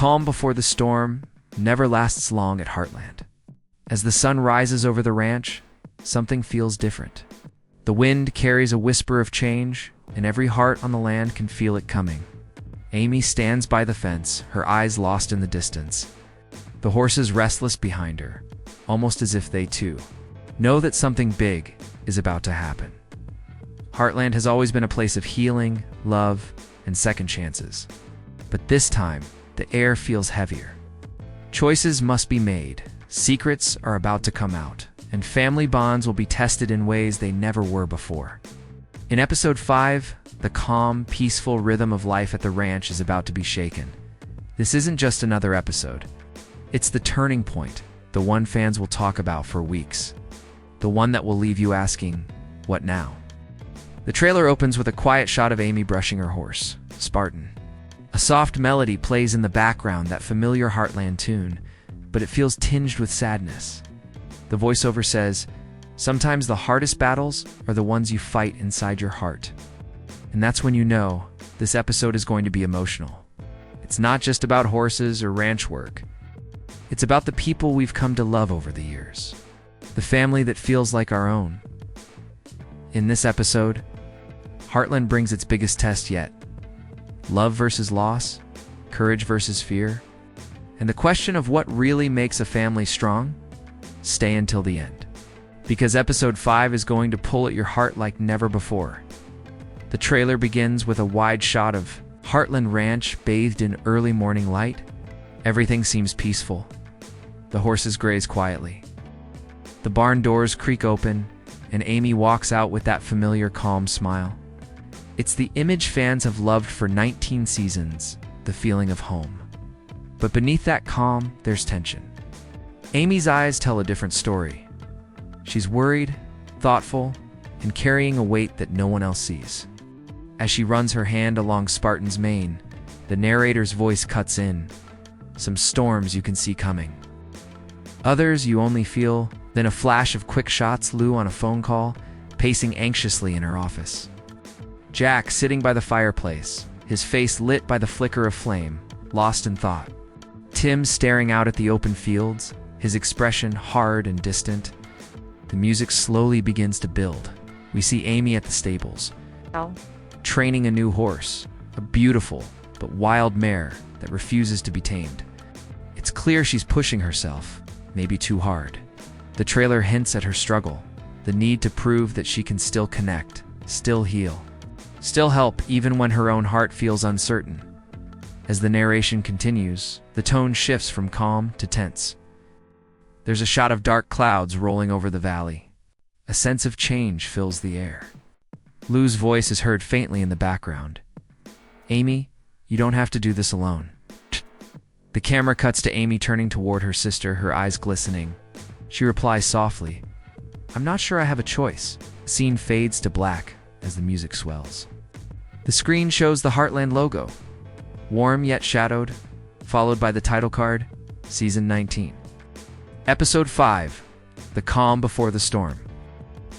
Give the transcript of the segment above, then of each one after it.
calm before the storm never lasts long at Heartland. As the sun rises over the ranch, something feels different. The wind carries a whisper of change, and every heart on the land can feel it coming. Amy stands by the fence, her eyes lost in the distance. The horses restless behind her, almost as if they too know that something big is about to happen. Heartland has always been a place of healing, love, and second chances. But this time, the air feels heavier. Choices must be made, secrets are about to come out, and family bonds will be tested in ways they never were before. In episode 5, the calm, peaceful rhythm of life at the ranch is about to be shaken. This isn't just another episode. It's the turning point, the one fans will talk about for weeks. The one that will leave you asking, what now? The trailer opens with a quiet shot of Amy brushing her horse, Spartan. A soft melody plays in the background, that familiar Heartland tune, but it feels tinged with sadness. The voiceover says, "Sometimes the hardest battles are the ones you fight inside your heart." And that's when you know this episode is going to be emotional. It's not just about horses or ranch work. It's about the people we've come to love over the years. The family that feels like our own. In this episode, Heartland brings its biggest test yet. Love versus loss, courage versus fear, and the question of what really makes a family strong? Stay until the end, because episode 5 is going to pull at your heart like never before. The trailer begins with a wide shot of Heartland Ranch bathed in early morning light. Everything seems peaceful. The horses graze quietly. The barn doors creak open, and Amy walks out with that familiar calm smile. It's the image fans have loved for 19 seasons, the feeling of home. But beneath that calm, there's tension. Amy's eyes tell a different story. She's worried, thoughtful, and carrying a weight that no one else sees. As she runs her hand along Spartan's mane, the narrator's voice cuts in. Some storms you can see coming. Others you only feel, then a flash of quick shots. Lou on a phone call, pacing anxiously in her office. Jack sitting by the fireplace, his face lit by the flicker of flame, lost in thought. Tim staring out at the open fields, his expression hard and distant. The music slowly begins to build. We see Amy at the stables, training a new horse, a beautiful but wild mare that refuses to be tamed. It's clear she's pushing herself, maybe too hard. The trailer hints at her struggle, the need to prove that she can still connect, still heal, still help even when her own heart feels uncertain. As the narration continues, the tone shifts from calm to tense. There's a shot of dark clouds rolling over the valley. A sense of change fills the air. Lou's voice is heard faintly in the background. "Amy, you don't have to do this alone." The camera cuts to Amy turning toward her sister, her eyes glistening. She replies softly, "I'm not sure I have a choice." The scene fades to black as the music swells. The screen shows the Heartland logo, warm yet shadowed, followed by the title card, Season 19. Episode 5, The Calm Before the Storm.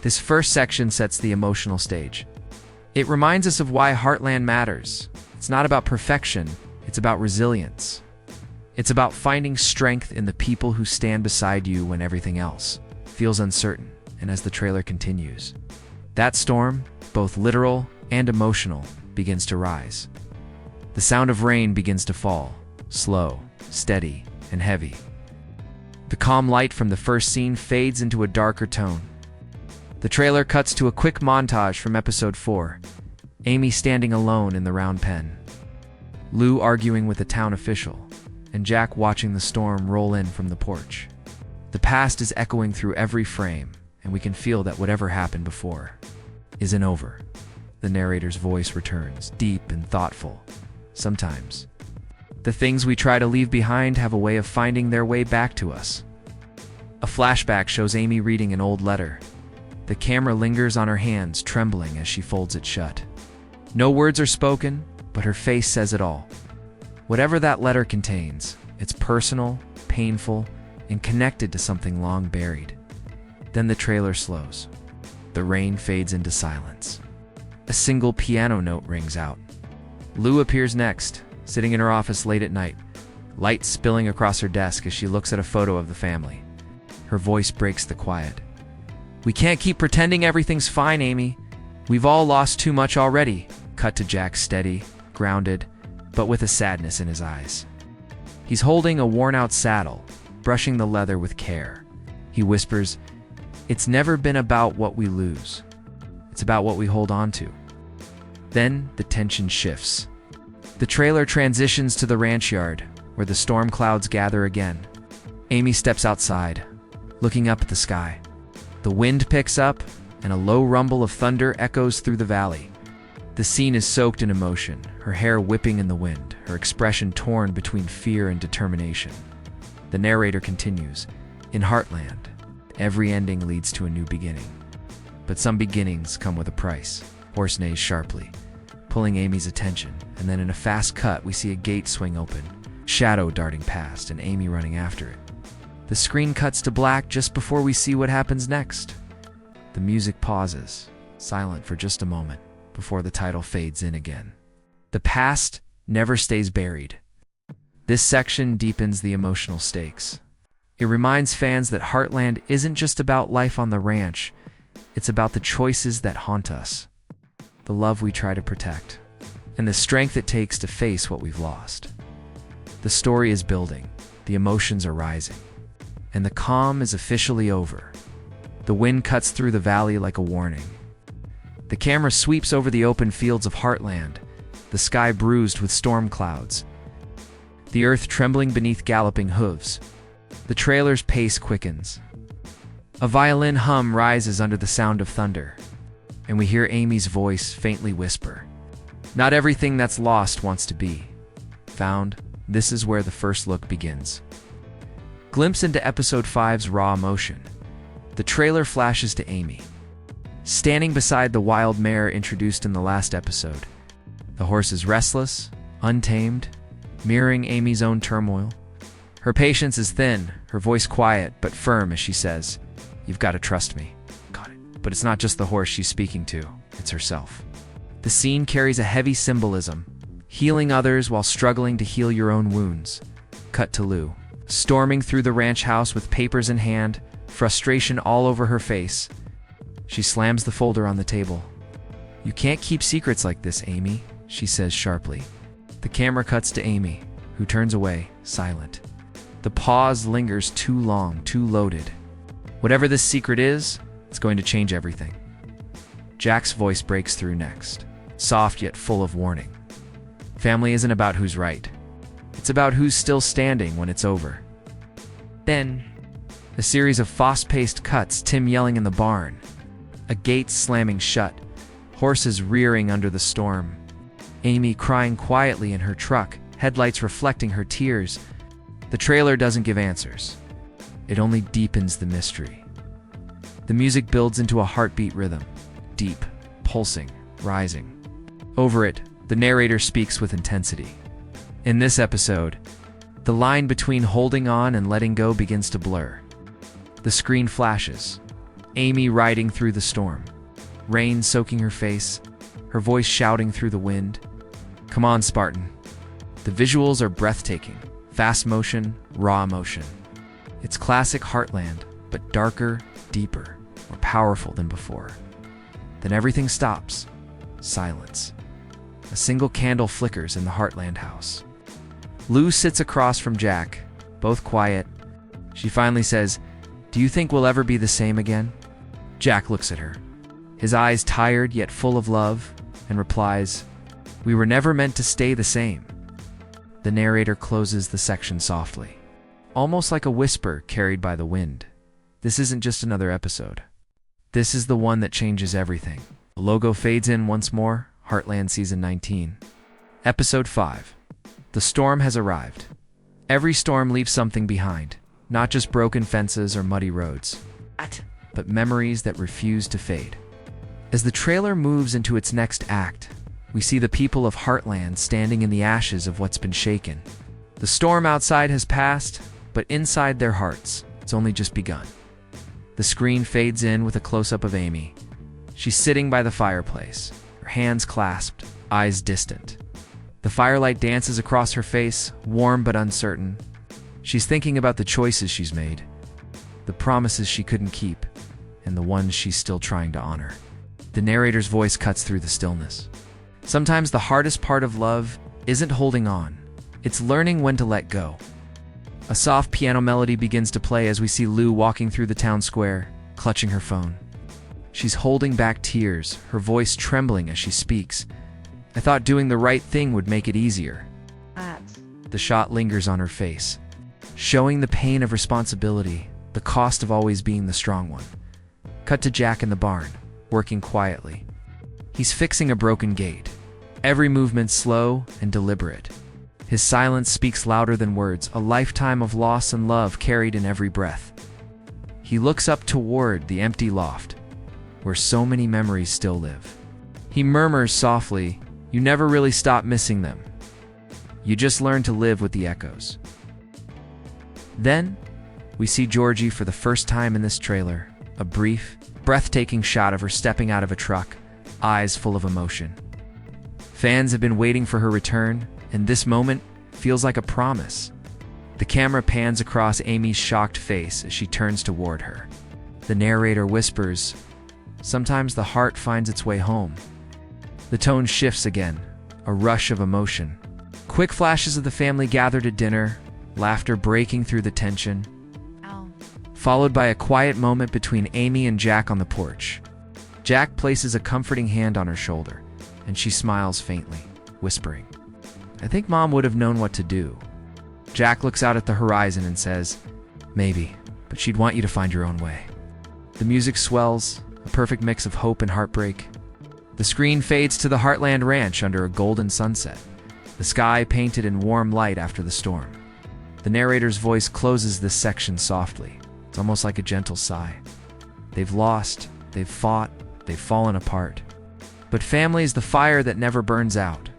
This first section sets the emotional stage. It reminds us of why Heartland matters. It's not about perfection, it's about resilience. It's about finding strength in the people who stand beside you when everything else feels uncertain. And as the trailer continues, that storm, both literal and emotional, begins to rise. The sound of rain begins to fall, slow, steady, and heavy. The calm light from the first scene fades into a darker tone. The trailer cuts to a quick montage from episode 4, Amy standing alone in the round pen, Lou arguing with a town official, and Jack watching the storm roll in from the porch. The past is echoing through every frame, and we can feel that whatever happened before isn't over. The narrator's voice returns, deep and thoughtful. Sometimes, the things we try to leave behind have a way of finding their way back to us. A flashback shows Amy reading an old letter. The camera lingers on her hands, trembling as she folds it shut. No words are spoken, but her face says it all. Whatever that letter contains, it's personal, painful, and connected to something long buried. Then the trailer slows. The rain fades into silence. A single piano note rings out. Lou appears next, sitting in her office late at night, light spilling across her desk as she looks at a photo of the family. Her voice breaks the quiet. "We can't keep pretending everything's fine, Amy. We've all lost too much already." Cut to Jack, steady, grounded, but with a sadness in his eyes. He's holding a worn-out saddle, brushing the leather with care. He whispers, "It's never been about what we lose. It's about what we hold on to." Then the tension shifts. The trailer transitions to the ranch yard, where the storm clouds gather again. Amy steps outside, looking up at the sky. The wind picks up, and a low rumble of thunder echoes through the valley. The scene is soaked in emotion, her hair whipping in the wind, her expression torn between fear and determination. The narrator continues, "In Heartland, every ending leads to a new beginning. But some beginnings come with a price." Horse neighs sharply, pulling Amy's attention, and then in a fast cut we see a gate swing open, shadow darting past, and Amy running after it. The screen cuts to black just before we see what happens next. The music pauses, silent for just a moment, before the title fades in again. The past never stays buried. This section deepens the emotional stakes. It reminds fans that Heartland isn't just about life on the ranch, it's about the choices that haunt us, the love we try to protect, and the strength it takes to face what we've lost. The story is building, the emotions are rising, and the calm is officially over. The wind cuts through the valley like a warning. The camera sweeps over the open fields of Heartland, the sky bruised with storm clouds, the earth trembling beneath galloping hooves. The trailer's pace quickens. A violin hum rises under the sound of thunder, and we hear Amy's voice faintly whisper, "Not everything that's lost wants to be found." This is where the first look begins. Glimpse into Episode 5's raw emotion. The trailer flashes to Amy, standing beside the wild mare introduced in the last episode. The horse is restless, untamed, mirroring Amy's own turmoil. Her patience is thin, her voice quiet but firm as she says, "You've got to trust me." Got it. But it's not just the horse she's speaking to, it's herself. The scene carries a heavy symbolism, healing others while struggling to heal your own wounds. Cut to Lou, storming through the ranch house with papers in hand, frustration all over her face. She slams the folder on the table. "You can't keep secrets like this, Amy," she says sharply. The camera cuts to Amy, who turns away, silent. The pause lingers too long, too loaded. Whatever this secret is, it's going to change everything. Jack's voice breaks through next, soft yet full of warning. Family isn't about who's right. It's about who's still standing when it's over. Then, a series of fast-paced cuts, Tim yelling in the barn, a gate slamming shut, horses rearing under the storm, Amy crying quietly in her truck, headlights reflecting her tears. The trailer doesn't give answers. It only deepens the mystery. The music builds into a heartbeat rhythm, deep, pulsing, rising. Over it, the narrator speaks with intensity. In this episode, the line between holding on and letting go begins to blur. The screen flashes, Amy riding through the storm, rain soaking her face, her voice shouting through the wind, "Come on, Spartan." The visuals are breathtaking, fast motion, raw emotion. It's classic Heartland, but darker, deeper, more powerful than before. Then everything stops. Silence. A single candle flickers in the Heartland house. Lou sits across from Jack, both quiet. She finally says, "Do you think we'll ever be the same again?" Jack looks at her, his eyes tired yet full of love, and replies, "We were never meant to stay the same." The narrator closes the section softly, almost like a whisper carried by the wind. This isn't just another episode. This is the one that changes everything. The logo fades in once more, Heartland Season 19. Episode 5. The storm has arrived. Every storm leaves something behind, not just broken fences or muddy roads, but memories that refuse to fade. As the trailer moves into its next act, we see the people of Heartland standing in the ashes of what's been shaken. The storm outside has passed, but inside their hearts, it's only just begun. The screen fades in with a close-up of Amy. She's sitting by the fireplace, her hands clasped, eyes distant. The firelight dances across her face, warm but uncertain. She's thinking about the choices she's made, the promises she couldn't keep, and the ones she's still trying to honor. The narrator's voice cuts through the stillness. Sometimes the hardest part of love isn't holding on, it's learning when to let go. A soft piano melody begins to play as we see Lou walking through the town square, clutching her phone. She's holding back tears, her voice trembling as she speaks. I thought doing the right thing would make it easier. The shot lingers on her face, showing the pain of responsibility, the cost of always being the strong one. Cut to Jack in the barn, working quietly. He's fixing a broken gate, every movement slow and deliberate. His silence speaks louder than words, a lifetime of loss and love carried in every breath. He looks up toward the empty loft, where so many memories still live. He murmurs softly, "You never really stop missing them. You just learn to live with the echoes." Then, we see Georgie for the first time in this trailer, a brief, breathtaking shot of her stepping out of a truck, eyes full of emotion. Fans have been waiting for her return, and this moment feels like a promise. The camera pans across Amy's shocked face as she turns toward her. The narrator whispers, "Sometimes the heart finds its way home." The tone shifts again, a rush of emotion. Quick flashes of the family gathered at dinner, laughter breaking through the tension, followed by a quiet moment between Amy and Jack on the porch. Jack places a comforting hand on her shoulder, and she smiles faintly, whispering, "I think Mom would have known what to do." Jack looks out at the horizon and says, "Maybe, but she'd want you to find your own way." The music swells, a perfect mix of hope and heartbreak. The screen fades to the Heartland Ranch under a golden sunset, the sky painted in warm light after the storm. The narrator's voice closes this section softly. It's almost like a gentle sigh. They've lost, they've fought, they've fallen apart. But family is the fire that never burns out.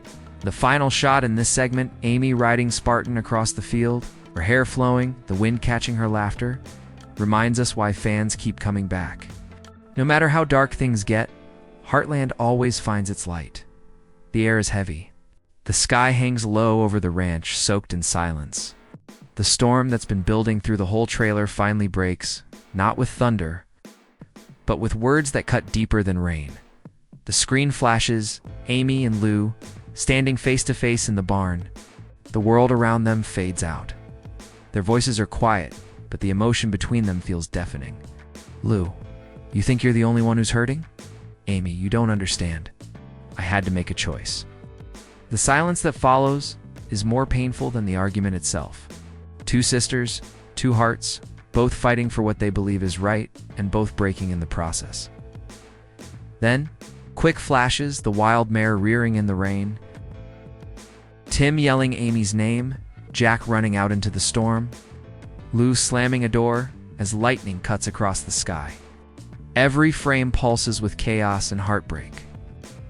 The final shot in this segment, Amy riding Spartan across the field, her hair flowing, the wind catching her laughter, reminds us why fans keep coming back. No matter how dark things get, Heartland always finds its light. The air is heavy. The sky hangs low over the ranch, soaked in silence. The storm that's been building through the whole trailer finally breaks, not with thunder, but with words that cut deeper than rain. The screen flashes, Amy and Lou, standing face to face in the barn. The world around them fades out. Their voices are quiet, but the emotion between them feels deafening. "Lou, you think you're the only one who's hurting?" "Amy, you don't understand. I had to make a choice." The silence that follows is more painful than the argument itself. Two sisters, two hearts, both fighting for what they believe is right, and both breaking in the process. Then, quick flashes, the wild mare rearing in the rain, Tim yelling Amy's name, Jack running out into the storm, Lou slamming a door as lightning cuts across the sky. Every frame pulses with chaos and heartbreak.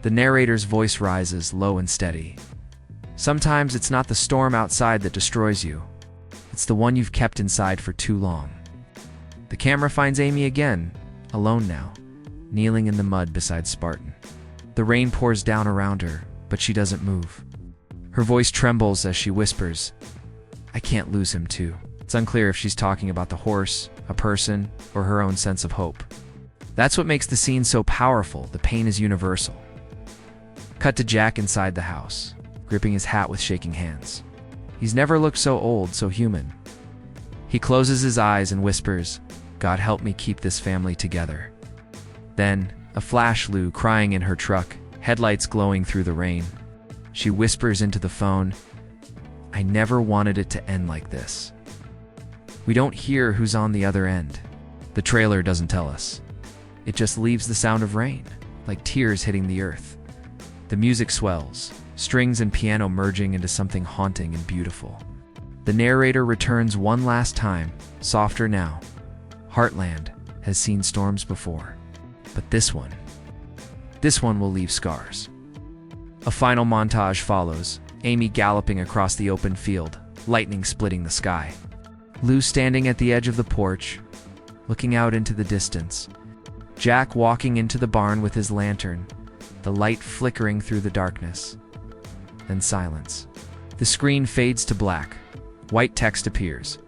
The narrator's voice rises, low and steady. Sometimes it's not the storm outside that destroys you. It's the one you've kept inside for too long. The camera finds Amy again, alone now, kneeling in the mud beside Spartan. The rain pours down around her, but she doesn't move. Her voice trembles as she whispers, "I can't lose him too." It's unclear if she's talking about the horse, a person, or her own sense of hope. That's what makes the scene so powerful. The pain is universal. Cut to Jack inside the house, gripping his hat with shaking hands. He's never looked so old, so human. He closes his eyes and whispers, "God help me keep this family together." Then, a flash, Lou crying in her truck, headlights glowing through the rain. She whispers into the phone, "I never wanted it to end like this." We don't hear who's on the other end. The trailer doesn't tell us. It just leaves the sound of rain, like tears hitting the earth. The music swells, strings and piano merging into something haunting and beautiful. The narrator returns one last time, softer now. Heartland has seen storms before, but this one will leave scars. A final montage follows, Amy galloping across the open field, lightning splitting the sky. Lou standing at the edge of the porch, looking out into the distance. Jack walking into the barn with his lantern, the light flickering through the darkness. then silence. The screen fades to black. White text appears.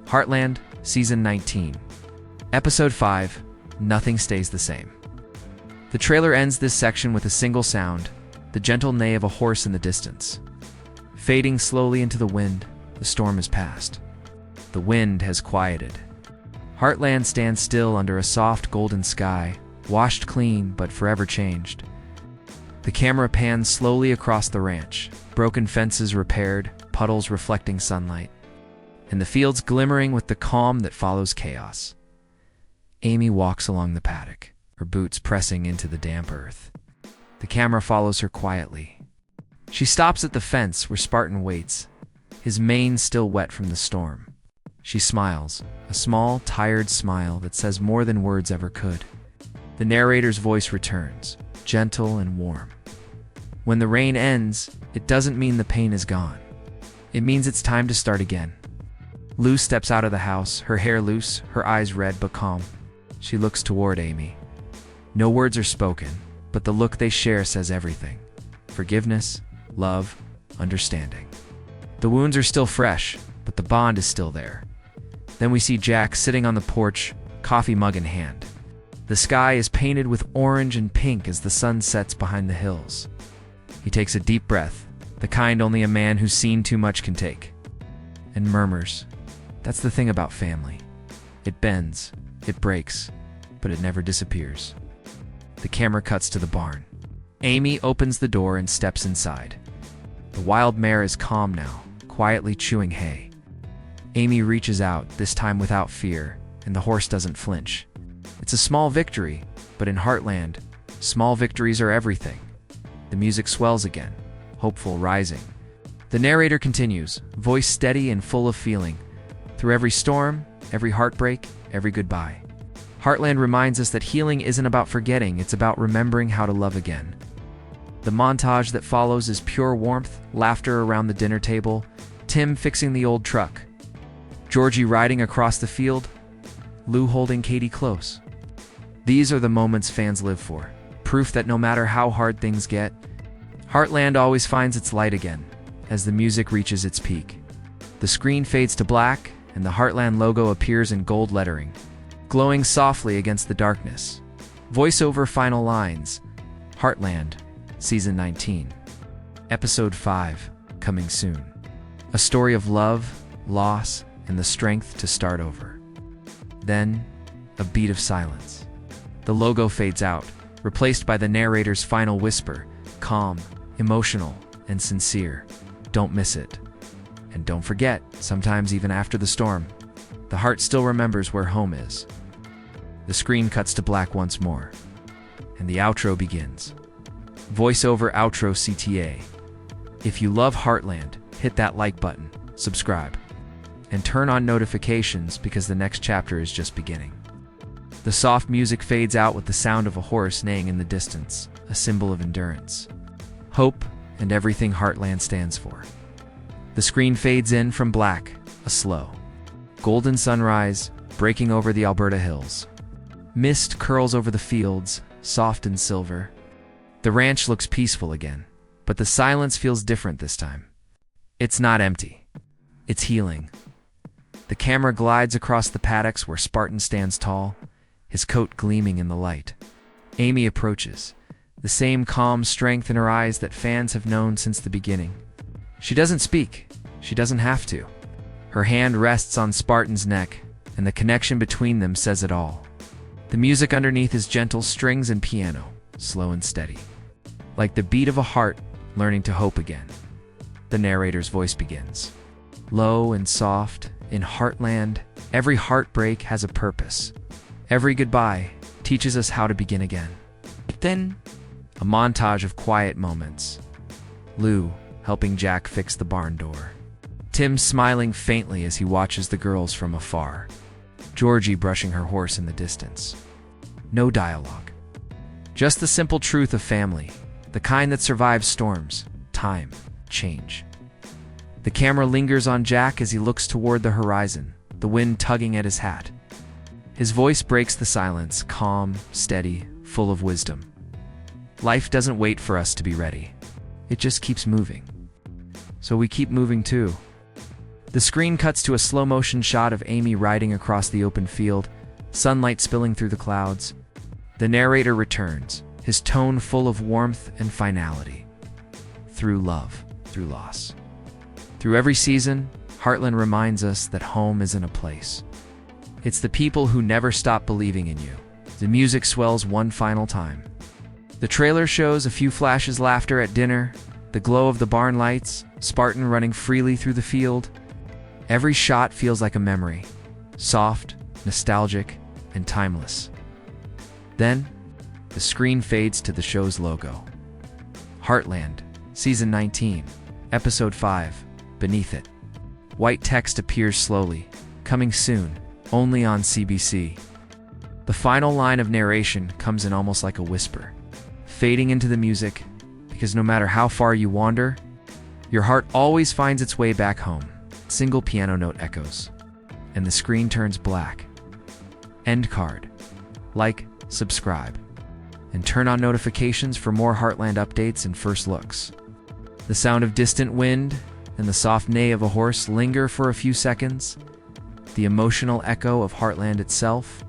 Heartland, Season 19. Episode 5, Nothing Stays the Same. The trailer ends this section with a single sound, the gentle neigh of a horse in the distance. Fading slowly into the wind, the storm has passed. The wind has quieted. Heartland stands still under a soft golden sky, washed clean but forever changed. The camera pans slowly across the ranch, broken fences repaired, puddles reflecting sunlight, and the fields glimmering with the calm that follows chaos. Amy walks along the paddock, her boots pressing into the damp earth. The camera follows her quietly. She stops at the fence where Spartan waits, his mane still wet from the storm. She smiles, a small, tired smile that says more than words ever could. The narrator's voice returns, gentle and warm. When the rain ends, it doesn't mean the pain is gone. It means it's time to start again. Lou steps out of the house, her hair loose, her eyes red but calm. She looks toward Amy. No words are spoken, but the look they share says everything. Forgiveness, love, understanding. The wounds are still fresh, but the bond is still there. Then we see Jack sitting on the porch, coffee mug in hand. The sky is painted with orange and pink as the sun sets behind the hills. He takes a deep breath, the kind only a man who's seen too much can take, and murmurs, "That's the thing about family. It bends, it breaks, but it never disappears." The camera cuts to the barn. Amy opens the door and steps inside. The wild mare is calm now, quietly chewing hay. Amy reaches out, this time without fear, and the horse doesn't flinch. It's a small victory, but in Heartland, small victories are everything. The music swells again, hopeful, rising. The narrator continues, voice steady and full of feeling. Through every storm, every heartbreak, every goodbye. Heartland reminds us that healing isn't about forgetting, it's about remembering how to love again. The montage that follows is pure warmth, laughter around the dinner table, Tim fixing the old truck, Georgie riding across the field, Lou holding Katie close. These are the moments fans live for, proof that no matter how hard things get, Heartland always finds its light again, as the music reaches its peak. The screen fades to black, and the Heartland logo appears in gold lettering, glowing softly against the darkness. Voiceover final lines, Heartland, Season 19. Episode 5, coming soon. A story of love, loss, and the strength to start over. Then, a beat of silence. The logo fades out, replaced by the narrator's final whisper, calm, emotional, and sincere. Don't miss it. And don't forget, sometimes even after the storm, the heart still remembers where home is. The screen cuts to black once more, and the outro begins. Voiceover outro CTA. If you love Heartland, hit that like button, subscribe, and turn on notifications because the next chapter is just beginning. The soft music fades out with the sound of a horse neighing in the distance, a symbol of endurance, hope, and everything Heartland stands for. The screen fades in from black, a slow, golden sunrise breaking over the Alberta hills. Mist curls over the fields, soft and silver. The ranch looks peaceful again, but the silence feels different this time. It's not empty. It's healing. The camera glides across the paddocks where Spartan stands tall, his coat gleaming in the light. Amy approaches, the same calm strength in her eyes that fans have known since the beginning. She doesn't speak. She doesn't have to. Her hand rests on Spartan's neck, and the connection between them says it all. The music underneath is gentle strings and piano, slow and steady. Like the beat of a heart learning to hope again. The narrator's voice begins. Low and soft, in Heartland, every heartbreak has a purpose. Every goodbye teaches us how to begin again. Then, a montage of quiet moments. Lou helping Jack fix the barn door. Tim smiling faintly as he watches the girls from afar. Georgie brushing her horse in the distance. No dialogue. Just the simple truth of family, the kind that survives storms, time, change. The camera lingers on Jack as he looks toward the horizon, the wind tugging at his hat. His voice breaks the silence, calm, steady, full of wisdom. Life doesn't wait for us to be ready. It just keeps moving. so we keep moving too. The screen cuts to a slow-motion shot of Amy riding across the open field, sunlight spilling through the clouds. The narrator returns, his tone full of warmth and finality. Through love, through loss. Through every season, Heartland reminds us that home isn't a place. It's the people who never stop believing in you. The music swells one final time. The trailer shows a few flashes laughter at dinner, the glow of the barn lights, Spartan running freely through the field. Every shot feels like a memory, soft, nostalgic, and timeless. Then, the screen fades to the show's logo. Heartland, Season 19, Episode 5, beneath it. White text appears slowly, coming soon, only on CBC. The final line of narration comes in almost like a whisper, fading into the music, because no matter how far you wander, your heart always finds its way back home. Single piano note echoes, and the screen turns black. End card. Like, subscribe, and turn on notifications for more Heartland updates and first looks. The sound of distant wind and the soft neigh of a horse linger for a few seconds, the emotional echo of Heartland itself,